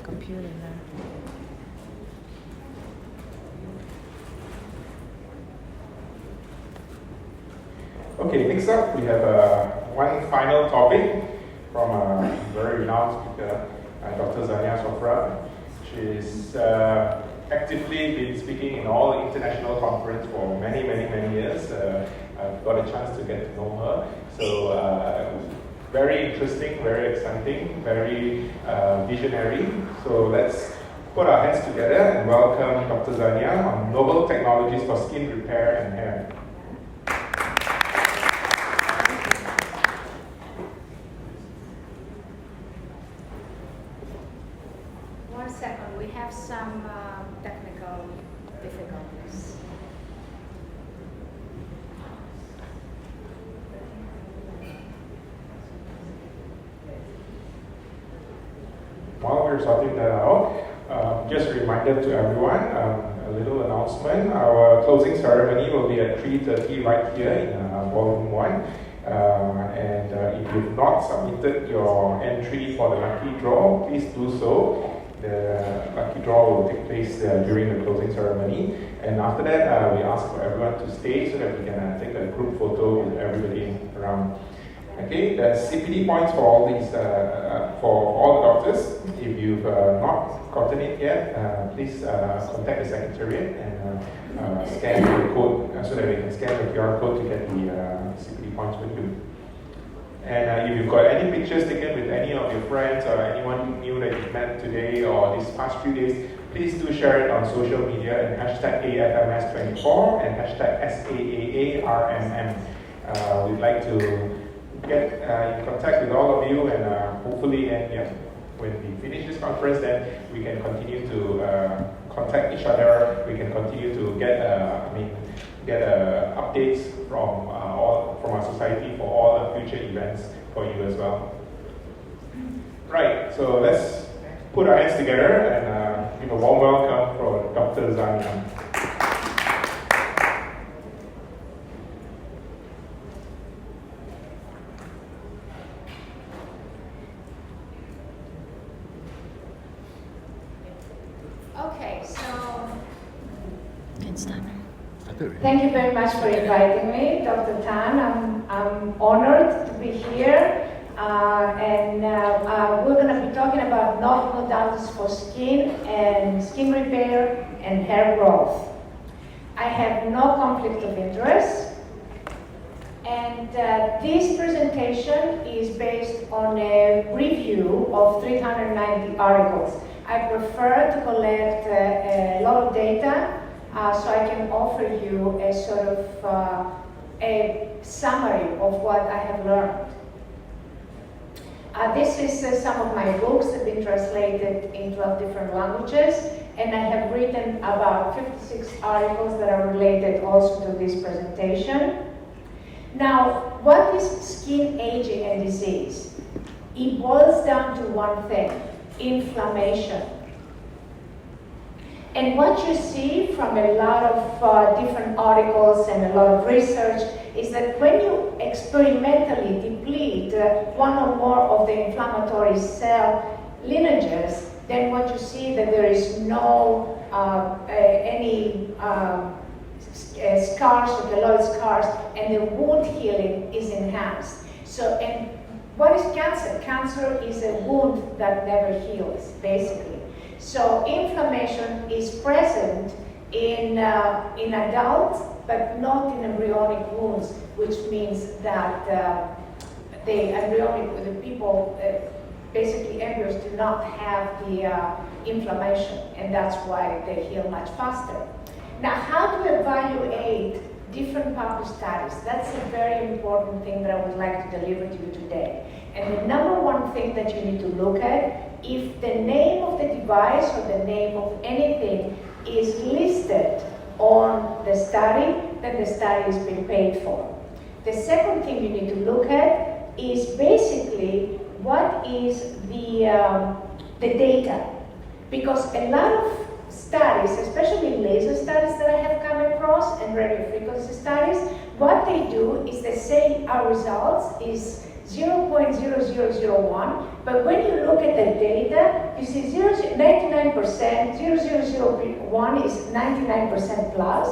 computer now. Okay, next up we have one final topic from a very renowned speaker, Dr. Xanya Sofra. She's actively been speaking in all international conferences for many years. I've got a chance to get to know her. So very interesting, very exciting, very visionary. So let's put our hands together and welcome Dr. Xanya on novel technologies for skin repair and hair. 1 second, we have some technical difficulties. While we're sorting that out, just a reminder to everyone, a little announcement. Our closing ceremony will be at 3:30 right here in Volume 1. If you've not submitted your entry for the lucky draw, please do so. The lucky draw will take place during the closing ceremony. And after that, we ask for everyone to stay so that we can take a group photo with everybody around. Okay, there's CPD points for all these, for all the doctors. If you've not gotten it yet, please contact the secretariat and scan the code so that we can scan the QR code to get the CPD points with you. And if you've got any pictures taken with any of your friends or anyone new that you've met today or these past few days, please do share it on social media and hashtag AFMS24 and hashtag SAAARMM. We'd like to get in contact with all of you and hopefully when we finish this conference, then we can continue to contact each other. We can continue to get updates from our society for all the future events for you as well. Right, so let's put our hands together and give a warm welcome for Dr. Xanya. Okay, so thank you very much for inviting me, Dr. Tan. I'm honored to be here, and we're going to be talking about novel modalities for skin and skin repair and hair growth. I have no conflict of interest, and this presentation is based on a review of 390 articles. I prefer to collect a lot of data so I can offer you a sort of a summary of what I have learned. This is some of my books that have been translated in 12 different languages, and I have written about 56 articles that are related also to this presentation. Now, what is skin aging and disease? It boils down to one thing: inflammation. And what you see from a lot of different articles and a lot of research is that when you experimentally deplete one or more of the inflammatory cell lineages, then what you see that there is no any scars or keloid scars, and the wound healing is enhanced. So, and what is cancer? Cancer is a wound that never heals, basically. So inflammation is present in adults, but not in embryonic wounds, which means that the people, basically embryos, do not have the inflammation, and that's why they heal much faster. Now, how to evaluate different published studies? That's a very important thing that I would like to deliver to you today. And the number one thing that you need to look at, if the name of the device or the name of anything is listed on the study, then the study is being paid for. The second thing you need to look at is basically what is the data. Because a lot of studies, especially laser studies that I have come across and radiofrequency studies, what they do is they say our results is 0% 0.0001, but when you look at the data, you see 99%, 0001 is 99% plus,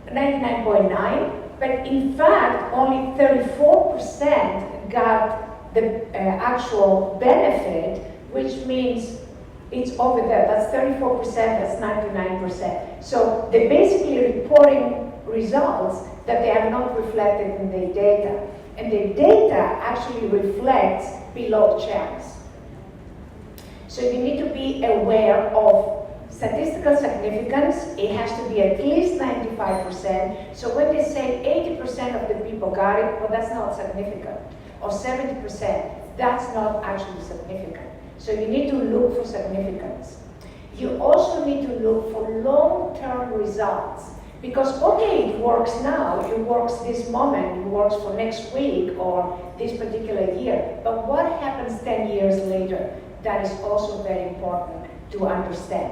99.9, but in fact, only 34% got the actual benefit, which means it's over there. That's 34%, that's 99%. So they're basically reporting results that they have not reflected in their data. And the data actually reflects below chance. So you need to be aware of statistical significance. It has to be at least 95%. So when they say 80% of the people got it, well, that's not significant. Or 70%, that's not actually significant. So you need to look for significance. You also need to look for long-term results. Because, okay, it works now, it works this moment, it works for next week or this particular year. But what happens 10 years later? That is also very important to understand.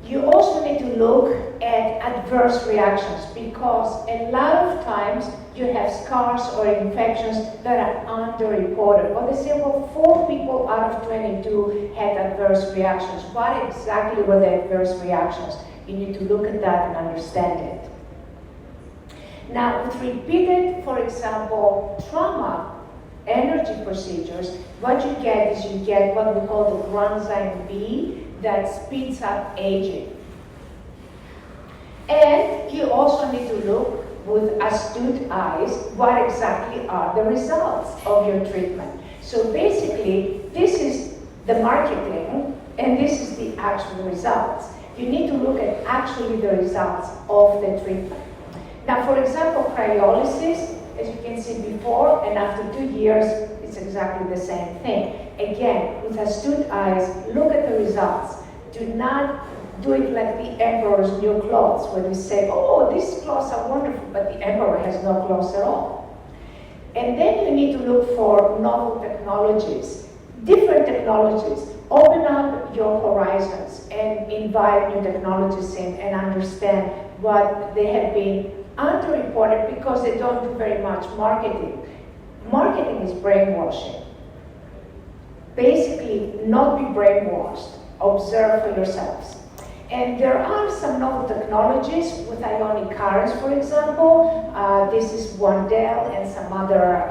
You also need to look at adverse reactions, because a lot of times you have scars or infections that are underreported. Or they say, well, 4 people out of 22 had adverse reactions. What exactly were the adverse reactions? You need to look at that and understand it. Now, with repeated, for example, trauma energy procedures, what you get is you get what we call the granzyme B, that speeds up aging. And you also need to look with astute eyes what exactly are the results of your treatment. So basically, this is the marketing and this is the actual results. You need to look at actually the results of the treatment. Now, for example, cryolysis, as you can see before and after 2 years, it's exactly the same thing. Again, with astute eyes, look at the results. Do not do it like the emperor's new clothes, where we say, oh, these clothes are wonderful, but the emperor has no clothes at all. And then you need to look for novel technologies, different technologies. Open up your horizons and invite new technologies in and understand what they have been underreported because they don't do very much marketing. Marketing is brainwashing. Basically, not be brainwashed. Observe for yourselves. And there are some novel technologies with ionic currents, for example. This is Wandel and some other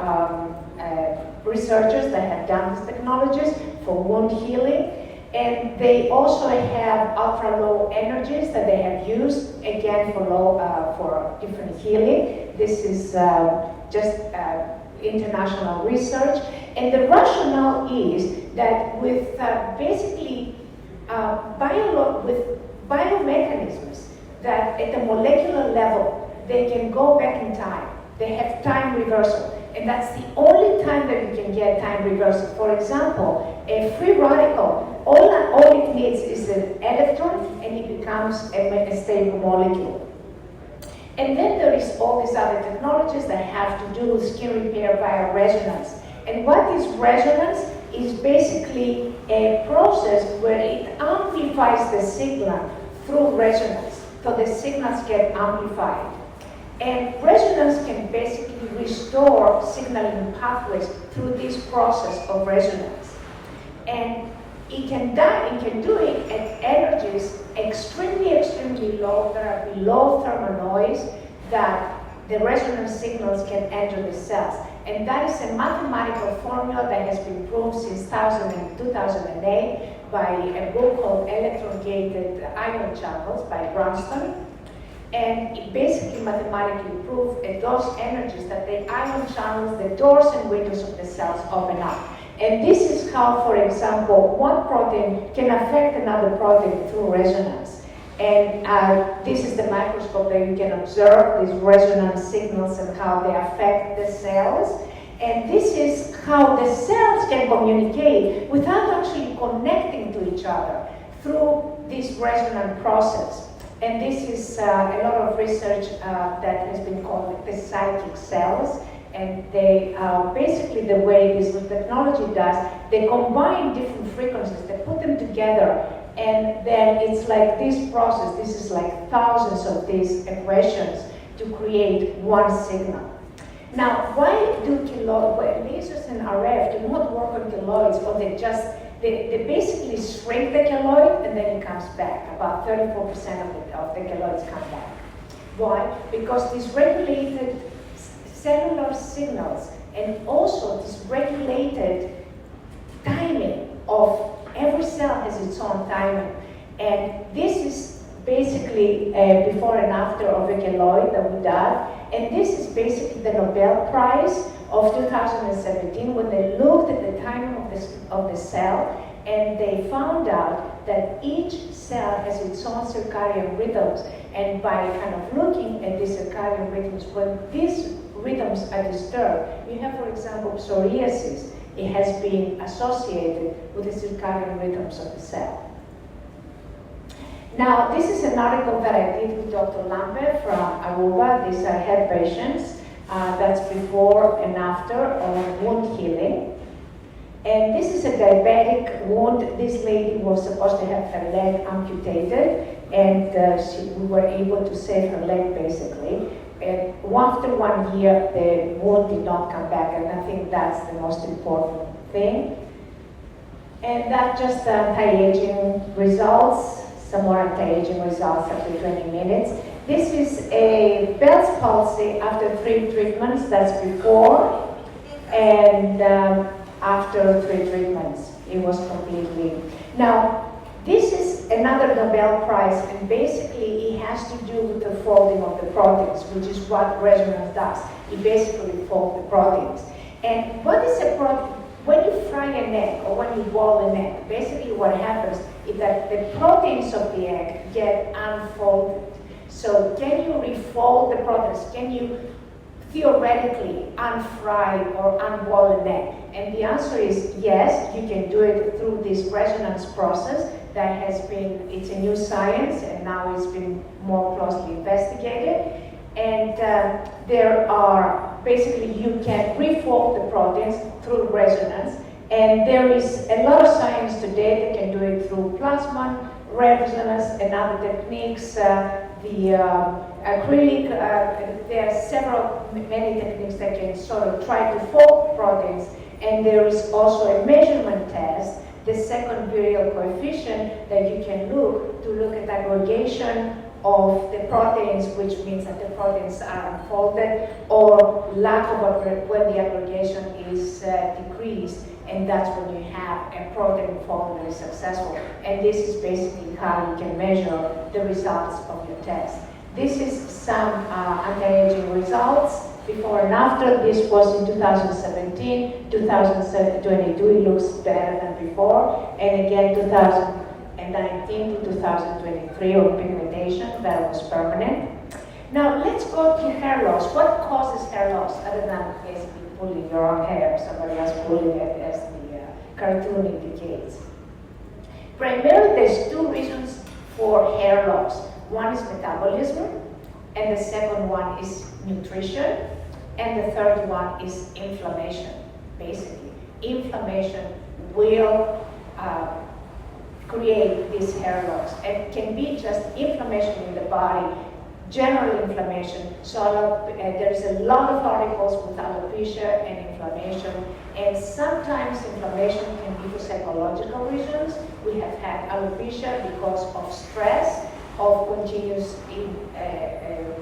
researchers that have done these technologies for wound healing. And they also have ultra-low energies that they have used, again, for different healing. This is just international research. And the rationale is that with basically with biomechanisms that at the molecular level, they can go back in time. They have time reversal. And that's the only time that you can get time reversal. For example, a free radical, all it needs is an electron and it becomes a stable molecule. And then there is all these other technologies that have to do with skin repair via resonance. And what is resonance? Is basically a process where it amplifies the signal through resonance. So the signals get amplified. And resonance can basically restore signaling pathways through this process of resonance. And it can do it at energies extremely low, that are below thermal noise, that the resonance signals can enter the cells. And that is a mathematical formula that has been proved since 2008 by a book called Electron-Gated Ion Channels by Branston. And it basically mathematically proved at those energies that the ion channels, the doors and windows of the cells open up. And this is how, for example, one protein can affect another protein through resonance. And this is the microscope that you can observe these resonance signals and how they affect the cells. And this is how the cells can communicate without actually connecting to each other through this resonant process. And this is a lot of research that has been called the psychic cells. And they basically, the way this technology does, they combine different frequencies, they put them together, and then it's like this process, this is like thousands of these equations to create one signal. Now, why do lasers and RF do not work on keloids, or they basically shrink the keloid and then it comes back. About 34% of the keloids come back. Why? Because these regulated cellular signals and also this regulated timing of every cell has its own timing. And this is basically before and after of a keloid that we did. And this is basically the Nobel Prize of 2017 when they looked at the timing of the cell, and they found out that each cell has its own circadian rhythms. And by kind of looking at these circadian rhythms, when these rhythms are disturbed, you have, for example, psoriasis. It has been associated with the circadian rhythms of the cell. Now, this is an article that I did with Dr. Lambert from Aruba. These are head patients. That's before and after of wound healing. And this is a diabetic wound. This lady was supposed to have her leg amputated, and we were able to save her leg, basically. And after 1 year, the wound did not come back, and I think that's the most important thing. And that just anti-aging results. Some more anti-aging results after 20 minutes. This is a Bell's palsy after 3 treatments. That's before and after 3 treatments. It was completely. Now, this is another Nobel Prize, and basically it has to do with the folding of the proteins, which is what resonance does. It basically folds the proteins. And what is a protein? When you fry an egg or when you boil an egg, basically what happens is that the proteins of the egg get unfolded. So can you refold the proteins? Can you theoretically unfry or unboil an egg? And the answer is yes, you can do it through this resonance process that has been, it's a new science and now it's been more closely investigated. And there are, basically you can refold the proteins through resonance. And there is a lot of science today that can do it through plasma resonance and other techniques. The acrylic, there are many techniques that can sort of try to fold proteins. And there is also a measurement test, the second virial coefficient, that you can look at aggregation of the proteins, which means that the proteins are unfolded, or lack of when the aggregation is decreased, and that's when you have a protein fold that is successful. And this is basically how you can measure the results of your test. This is some anti-aging results before and after. This was in 2017, 2022 it looks better than before, and again 2019 to 2023 on pigmentation that was permanent. Now let's go to hair loss. What causes hair loss other than basically pulling your own hair, somebody else pulling it, as the cartoon indicates? Primarily there's 2 reasons for hair loss. One is metabolism, and the second one is nutrition, and the third one is inflammation. Basically, inflammation will create this hair loss. It can be just inflammation in the body, general inflammation. So there's a lot of articles with alopecia and inflammation, and sometimes inflammation can be for psychological reasons. We have had alopecia because of stress, of continuous,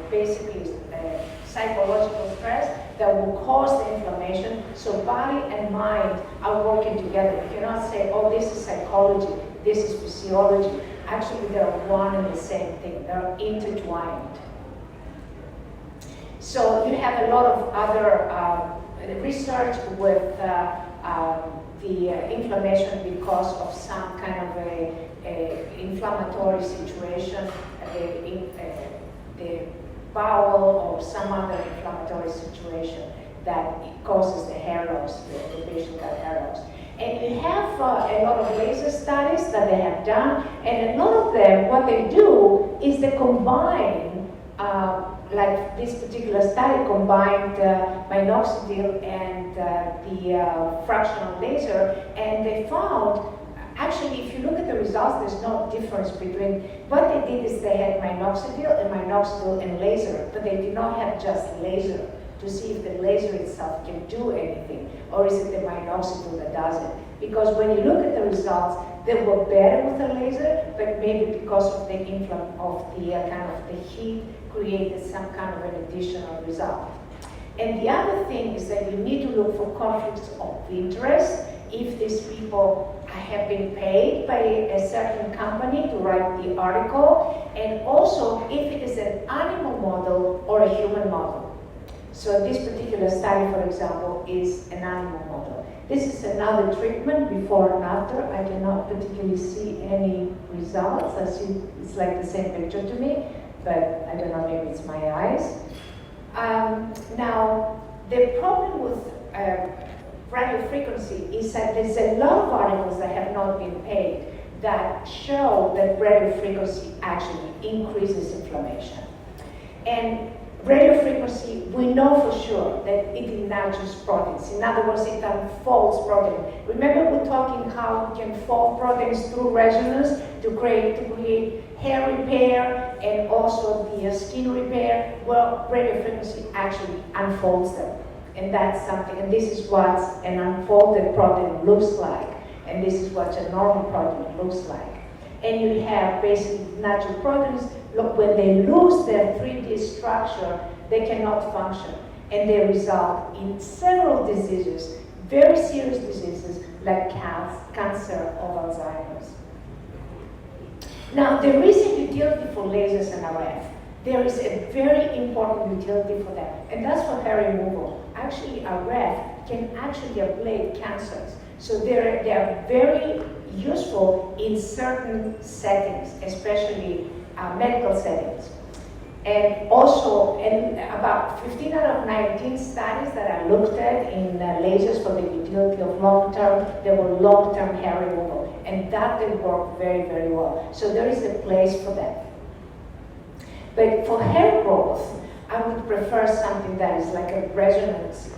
basically psychological stress that will cause the inflammation. So body and mind are working together. You cannot say, oh, this is psychology, this is physiology. Actually, they're one and the same thing. They're intertwined. So you have a lot of other research with the inflammation because of some kind of a inflammatory situation, the bowel or some other inflammatory situation that causes the hair loss, the patient got hair loss. And you have a lot of laser studies that they have done, and a lot of them, what they do is they combine, like this particular study combined minoxidil and the fractional laser, and they found, actually, if you look at the results, there's no difference between, what they did is they had minoxidil and laser, but they did not have just laser to see if the laser itself can do anything, or is it the minoxidil that does it? Because when you look at the results, they were better with the laser, but maybe because of the kind of the heat created some kind of an additional result. And the other thing is that you need to look for conflicts of interest. If these people have been paid by a certain company to write the article, and also if it is an animal model or a human model. So this particular study, for example, is an animal model. This is another treatment before and after. I cannot particularly see any results. I see it's like the same picture to me, but I don't know, maybe it's my eyes. Now, the problem with radio frequency is that there's a lot of articles that have not been paid that show that radio frequency actually increases inflammation. And radio frequency, we know for sure that it enlarges proteins. In other words, it unfolds protein. Remember we're talking how we can fold proteins through resonance to create hair repair and also the skin repair. Well, radio frequency actually unfolds them. And that's something, and this is what an unfolded protein looks like. And this is what a normal protein looks like. And you have basically natural proteins. Look, when they lose their 3D structure, they cannot function. And they result in several diseases, very serious diseases like cancer or Alzheimer's. Now, there is a utility for lasers and RF. There is a very important utility for that, and that's for hair removal. Actually, RF can actually ablate cancers. So they are very useful in certain settings, especially medical settings. And also, about 15 out of 19 studies that I looked at in lasers for the utility of long-term, they were long-term hair removal. And that they work very, very well. So there is a place for that. But for hair growth, I would prefer something that is like a resonance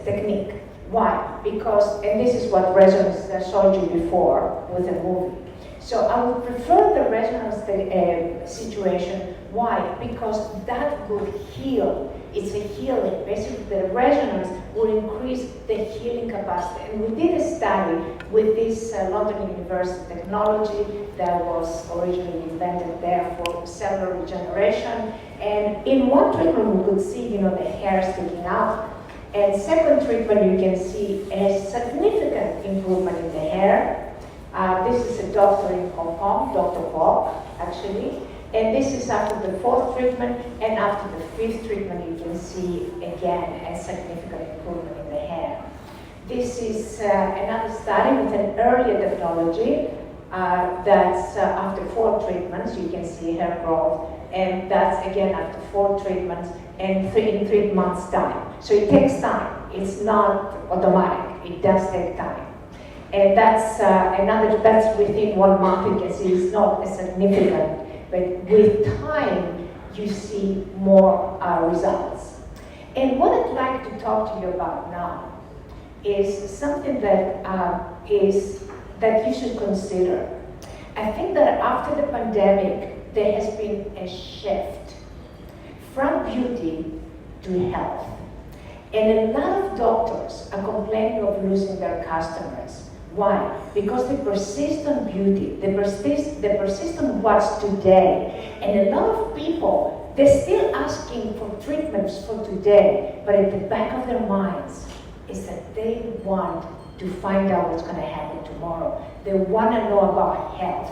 technique. Why? Because, and this is what resonance I showed you before with a movie. So I would prefer the resonance situation. Why? Because that would heal. It's a healing. Basically, the resonance will increase the healing capacity. And we did a study with this London University technology that was originally invented there for cellular regeneration. And in one treatment, we could see, the hair sticking out. And second treatment, you can see a significant improvement in the hair. This is a doctor in Hong Kong, Dr. Bob, actually. And this is after the fourth treatment, and after the fifth treatment, you can see again a significant improvement in the hair. This is another study with an earlier technology that's after 4 treatments, you can see hair growth, and that's again after 4 treatments and in 3 months' time. So it takes time. It's not automatic. It does take time. And that's that's within 1 month, you can see it's not as significant. But with time, you see more results. And what I'd like to talk to you about now is something that that you should consider. I think that after the pandemic, there has been a shift from beauty to health. And a lot of doctors are complaining of losing their customers. Why? Because they persist on beauty, they persist on what's today. And a lot of people, they're still asking for treatments for today, but at the back of their minds is that they want to find out what's going to happen tomorrow. They want to know about health.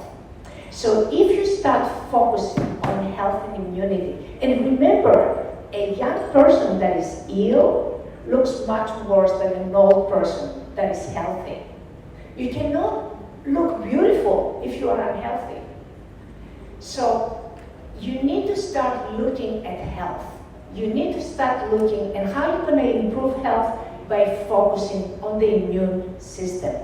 So if you start focusing on health and immunity, and remember, a young person that is ill looks much worse than an old person that is healthy. You cannot look beautiful if you are unhealthy. So you need to start looking at health. You need to start looking at how you're going to improve health by focusing on the immune system.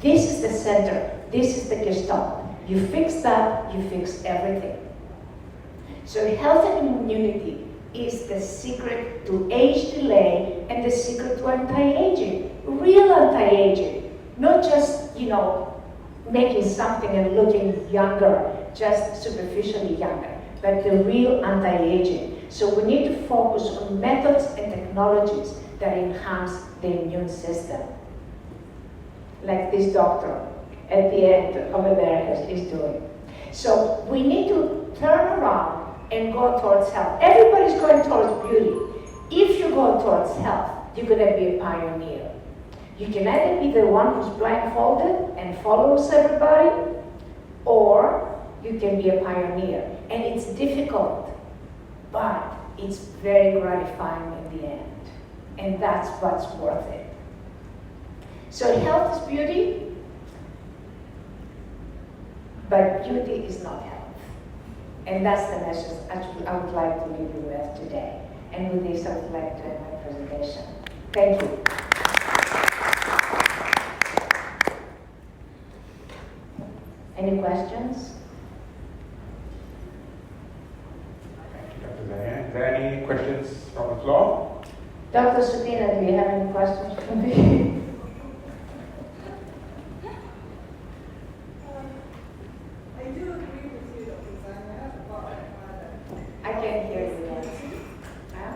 This is the center. This is the gestalt. You fix that, you fix everything. So health and immunity is the secret to age delay and the secret to anti-aging. Real anti-aging. Not just, making something and looking younger, just superficially younger, but the real anti-aging. So we need to focus on methods and technologies that enhance the immune system. Like this doctor at the end over there is doing. So we need to turn around and go towards health. Everybody's going towards beauty. If you go towards health, you're going to be a pioneer. You can either be the one who's blindfolded and follows everybody, or you can be a pioneer. And it's difficult, but it's very gratifying in the end. And that's what's worth it. So health is beauty, but beauty is not health. And that's the message I would like to leave you with today. And with this, I would like to end my presentation. Thank you. Any questions? Thank you, Dr. Xanya. Is there any questions from the floor? Dr. Sudhina, do you have any questions for me? I do agree with you, Dr. Xanya, about I can't hear you. Huh?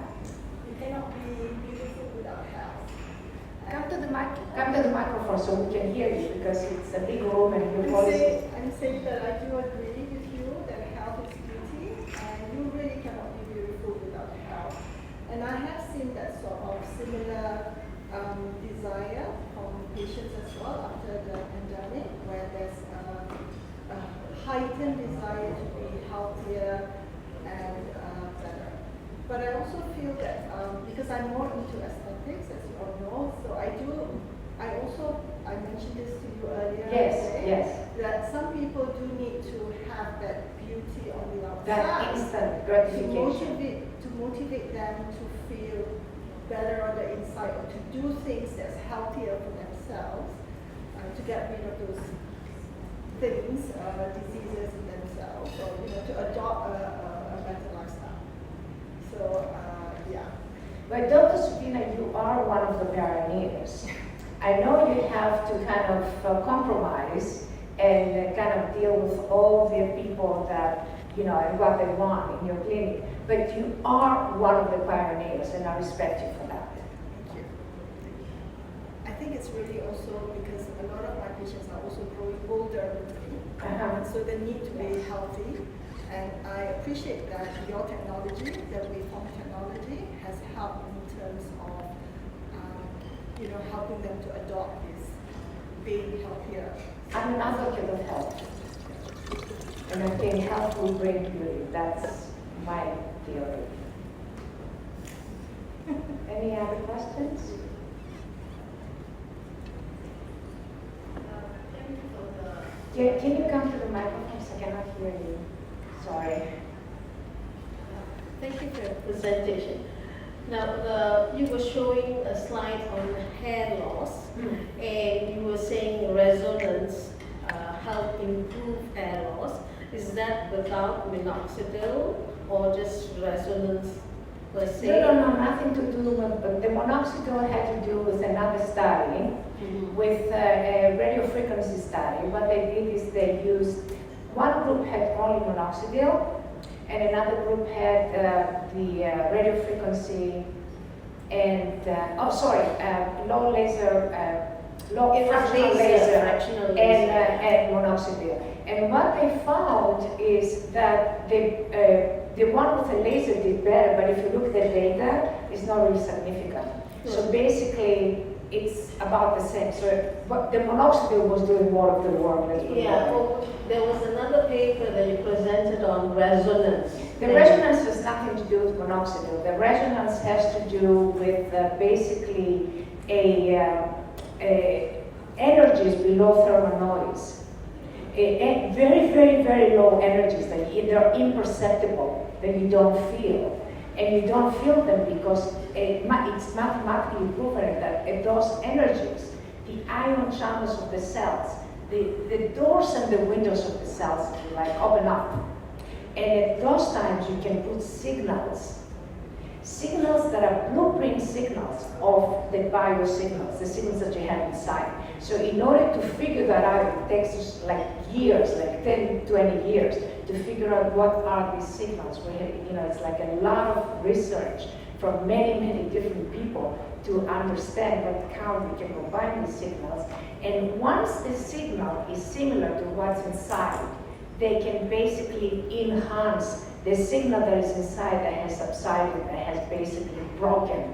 you cannot be beautiful without health. Come to the mic. Come to the microphone so we can hear you, because it's a big room and your voice. I'm saying that I do agree with you that health is beauty, and you really cannot be beautiful without health. And I have seen that sort of similar desire from patients as well after the pandemic, where there's a heightened desire to be healthier and better. But I also feel that because I'm more into aesthetics, as you all know, so I mentioned this to you earlier. Yes, today, yes. That some people do need to have that beauty on the outside. That instant gratification. To motivate them to feel better on the inside, or to do things that's healthier for themselves, to get rid of those things, diseases in themselves, or to adopt a better lifestyle. So yeah. But Dr. Sudhina, you are one of the pioneers. I know you have to kind of compromise and kind of deal with all the people that, and what they want in your clinic. But you are one of the pioneers, and I respect you for that. Thank you. I think it's really also because a lot of my patients are also growing older with me, Uh-huh. so they need to be healthy. And I appreciate that your technology, the waveform technology, has helped in terms of helping them to adopt this being healthier. I'm an advocate of health. And I think health will bring beauty. That's my theory. Any other questions? Can you come to the microphone? I cannot hear you. Sorry. Thank you for your presentation. Now, you were showing a slide on hair loss, and you were saying resonance help improve hair loss. Is that without minoxidil or just resonance per se? No, nothing to do with, but the minoxidil had to do with another study, with a radio frequency study. What they did is they used, one group had only minoxidil, and another group had the radio frequency and, low laser, low fractional laser and minoxidil. And what they found is that the one with the laser did better, but if you look at the data, it's not really significant. So basically, it's about the same. So but the minoxidil was doing more of the work. Well, there was another paper that you presented on resonance. The resonance has nothing to do with minoxidil. The resonance has to do with basically energies below thermal noise. Very, very, very low energies that they're imperceptible, that you don't feel. And you don't feel them because it's mathematically proven that those energies, the ion channels of the cells, the doors and the windows of the cells, if you like, open up. And at those times you can put signals signals that are blueprint signals of the biosignals, the signals that you have inside. So in order to figure that out, it takes us like years, like 10, 20 years, to figure out what are these signals. It's like a lot of research from many, many different people to understand how we can combine these signals. And once the signal is similar to what's inside, they can basically enhance the signal that is inside that has subsided, that has basically broken.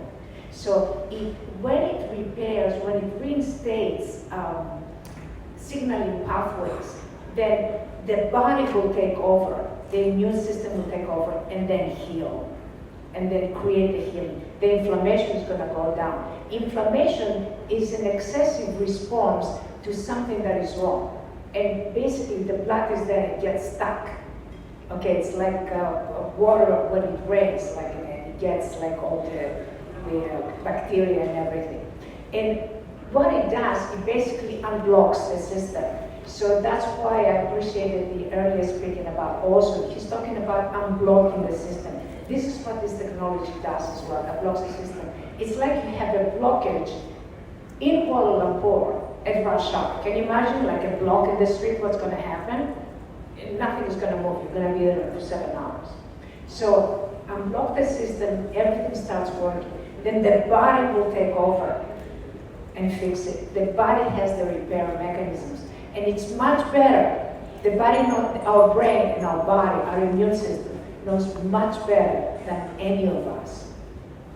So when it repairs, when it reinstates signaling pathways, then the body will take over, the immune system will take over, and then heal, and then create the healing. The inflammation is going to go down. Inflammation is an excessive response to something that is wrong. And basically the blood is there, it gets stuck. Okay, it's like water when it rains, like it gets like all the bacteria and everything. And what it does, it basically unblocks the system. So that's why I appreciated the earlier speaking about also, he's talking about unblocking the system. This is what this technology does as well, unblocks the system. It's like you have a blockage in Kuala Lumpur at rush hour. Can you imagine like a block in the street, what's going to happen? Nothing is going to move, you're going to be there for 7 hours. So unblock the system, everything starts working. Then the body will take over and fix it. The body has the repair mechanisms. And it's much better. The body, our brain and our body, our immune system, knows much better than any of us.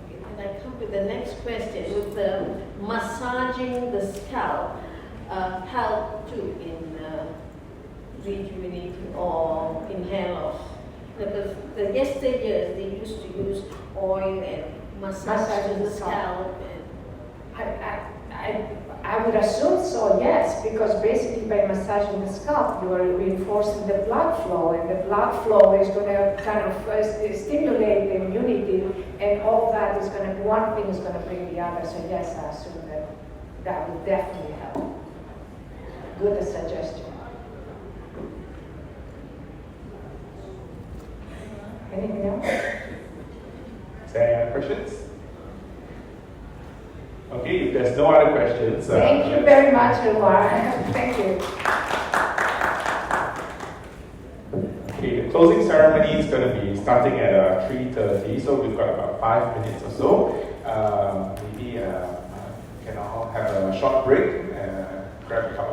And I come with the next question. With the massaging the scalp help too in rejuvenating or in hair loss? Because the yesteryears they used to use oil and massage the scalp. I would assume so, yes, because basically by massaging the scalp, you are reinforcing the blood flow, and the blood flow is going to kind of stimulate the immunity, and all that is going to, one thing is going to bring the other. So yes, I assume that would definitely help. Good suggestion. Anything else? Is there any other questions? Okay, if there's no other questions. Thank you very much, Umar. Thank you. Okay, the closing ceremony is going to be starting at 3:30, so we've got about 5 minutes or so. Maybe we can all have a short break, grab a cup